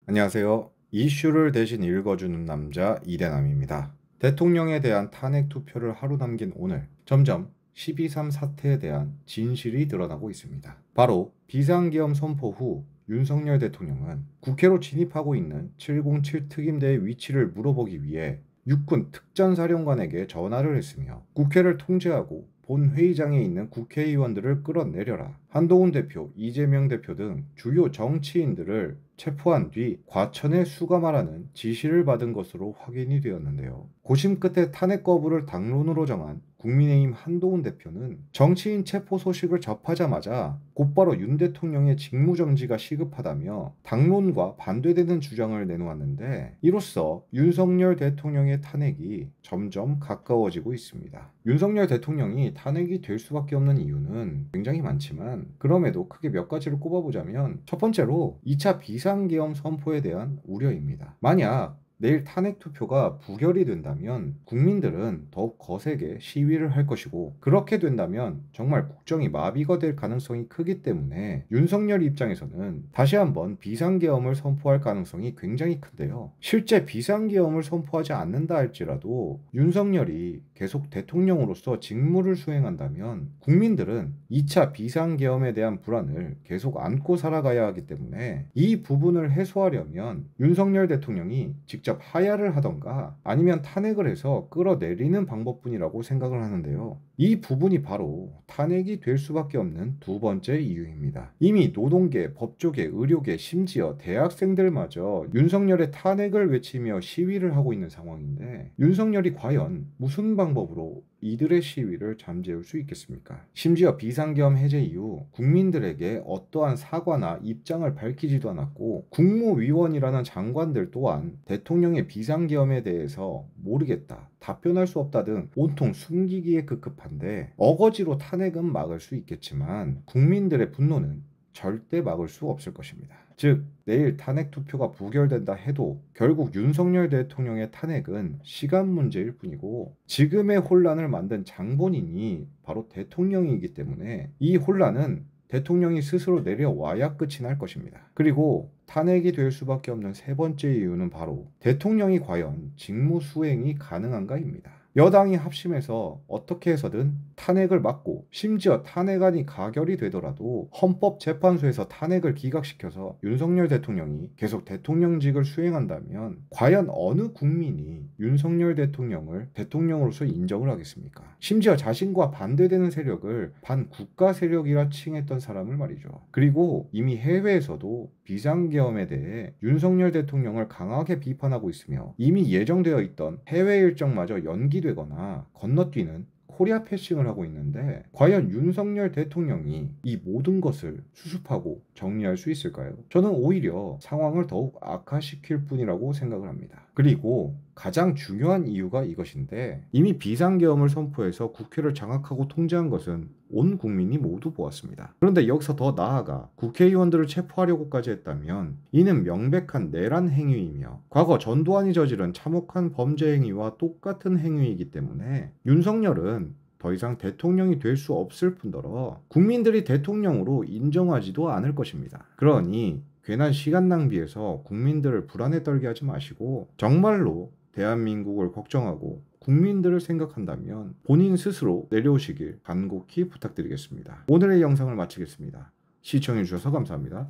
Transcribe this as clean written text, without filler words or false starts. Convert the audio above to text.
안녕하세요. 이슈를 대신 읽어주는 남자 이대남입니다. 대통령에 대한 탄핵 투표를 하루 남긴 오늘 점점 12.3 사태에 대한 진실이 드러나고 있습니다. 바로 비상계엄 선포 후 윤석열 대통령은 국회로 진입하고 있는 707 특임대의 위치를 물어보기 위해 육군 특전사령관에게 전화를 했으며 국회를 통제하고 본회의장에 있는 국회의원들을 끌어내려라. 한동훈 대표, 이재명 대표 등 주요 정치인들을 체포한 뒤 과천에 수감하라는 지시를 받은 것으로 확인이 되었는데요. 고심 끝에 탄핵 거부를 당론으로 정한 국민의힘 한동훈 대표는 정치인 체포 소식을 접하자마자 곧바로 윤 대통령의 직무정지가 시급하다며 당론과 반대되는 주장을 내놓았는데, 이로써 윤석열 대통령의 탄핵이 점점 가까워지고 있습니다. 윤석열 대통령이 탄핵이 될 수밖에 없는 이유는 굉장히 많지만 그럼에도 크게 몇 가지를 꼽아보자면, 첫 번째로 2차 비상계엄 선포에 대한 우려입니다. 만약 내일 탄핵 투표가 부결이 된다면 국민들은 더욱 거세게 시위를 할 것이고, 그렇게 된다면 정말 국정이 마비가 될 가능성이 크기 때문에 윤석열 입장에서는 다시 한번 비상계엄을 선포할 가능성이 굉장히 큰데요. 실제 비상계엄을 선포하지 않는다 할지라도 윤석열이 계속 대통령으로서 직무를 수행한다면 국민들은 2차 비상계엄에 대한 불안을 계속 안고 살아가야 하기 때문에, 이 부분을 해소하려면 윤석열 대통령이 직접 하야를 하던가 아니면 탄핵을 해서 끌어내리는 방법뿐이라고 생각을 하는데요. 이 부분이 바로 탄핵이 될 수밖에 없는 두 번째 이유입니다. 이미 노동계, 법조계, 의료계, 심지어 대학생들마저 윤석열의 탄핵을 외치며 시위를 하고 있는 상황인데, 윤석열이 과연 무슨 방법으로 이들의 시위를 잠재울 수 있겠습니까? 심지어 비상계엄 해제 이후 국민들에게 어떠한 사과나 입장을 밝히지도 않았고, 국무위원이라는 장관들 또한 대통령의 비상계엄에 대해서 모르겠다, 답변할 수 없다 등 온통 숨기기에 급급한데, 어거지로 탄핵은 막을 수 있겠지만 국민들의 분노는 절대 막을 수 없을 것입니다. 즉, 내일 탄핵 투표가 부결된다 해도 결국 윤석열 대통령의 탄핵은 시간 문제일 뿐이고, 지금의 혼란을 만든 장본인이 바로 대통령이기 때문에 이 혼란은 대통령이 스스로 내려와야 끝이 날 것입니다. 그리고 탄핵이 될 수밖에 없는 세 번째 이유는 바로 대통령이 과연 직무 수행이 가능한가입니다. 여당이 합심해서 어떻게 해서든 탄핵을 막고, 심지어 탄핵안이 가결이 되더라도 헌법재판소에서 탄핵을 기각시켜서 윤석열 대통령이 계속 대통령직을 수행한다면 과연 어느 국민이 윤석열 대통령을 대통령으로서 인정을 하겠습니까? 심지어 자신과 반대되는 세력을 반국가 세력이라 칭했던 사람을 말이죠. 그리고 이미 해외에서도 비상계엄에 대해 윤석열 대통령을 강하게 비판하고 있으며, 이미 예정되어 있던 해외 일정마저 연기되거나 건너뛰는 코리아 패싱을 하고 있는데, 과연 윤석열 대통령이 이 모든 것을 수습하고 정리할 수 있을까요? 저는 오히려 상황을 더욱 악화시킬 뿐이라고 생각을 합니다. 그리고 가장 중요한 이유가 이것인데, 이미 비상계엄을 선포해서 국회를 장악하고 통제한 것은 온 국민이 모두 보았습니다. 그런데 여기서 더 나아가 국회의원들을 체포하려고까지 했다면 이는 명백한 내란 행위이며 과거 전두환이 저지른 참혹한 범죄 행위와 똑같은 행위이기 때문에 윤석열은 더 이상 대통령이 될 수 없을 뿐더러 국민들이 대통령으로 인정하지도 않을 것입니다. 그러니 괜한 시간 낭비해서 국민들을 불안에 떨게 하지 마시고, 정말로 대한민국을 걱정하고 국민들을 생각한다면 본인 스스로 내려오시길 간곡히 부탁드리겠습니다. 오늘의 영상을 마치겠습니다. 시청해주셔서 감사합니다.